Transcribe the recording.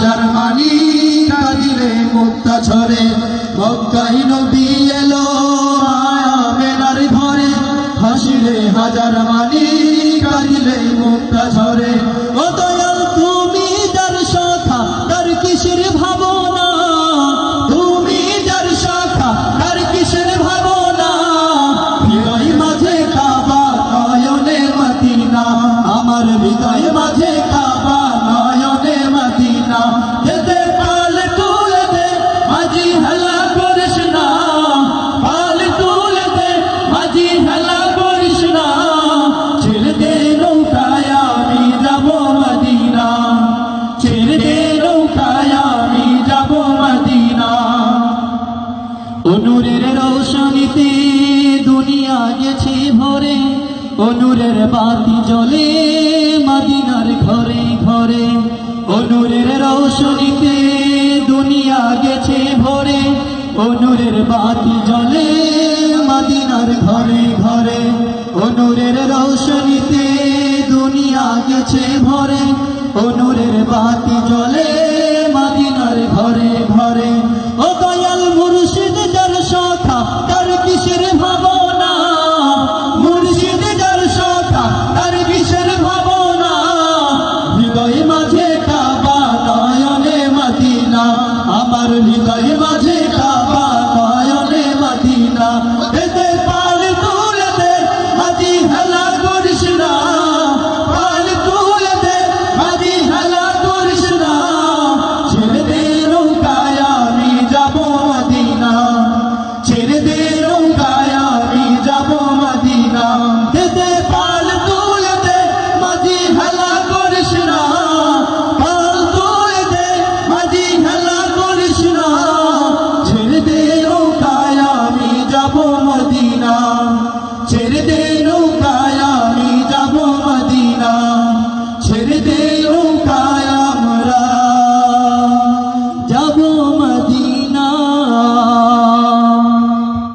Germany কাঁদিলে মুক্তা ঝরে, মক্কায় নবী এলো আমেনার ঘরে, হাসিলে হাজার মানি কাঁদিলে মুক্তা ঝরে। ও দয়াল তুমি যার শাখা তার কিসের ভাবনা, তুমি যার শাখা তার কিসের ভাবনা, হৃদয় মাঝে কাবা নয়নে মদিনা, আমার হৃদয় মাঝে কাবা নয়নে মদিনা। যেতে পাল তুলে দে মাঝি হেলা করিস না, পাল তুলে দে মাঝি হেলা করিস না, ছেড়ে দে নৌকায় আমি যাব মদিনা, ছেড়ে দে নৌকায় আমি যাব মদিনা। নূরের রৌশনীতে দুনিয়া গেছে ভরে, নূরের বাতি জ্বলে মদিনার ঘরে ঘরে, নূরের রৌশনীতে দুনিয়া গেছে ভরে, নূরের বাতি জ্বলে মদিনার ঘরে ঘরে, নূরের রৌশনীতে দুনিয়া গেছে ভরে, নূরের বাতি জ্বলে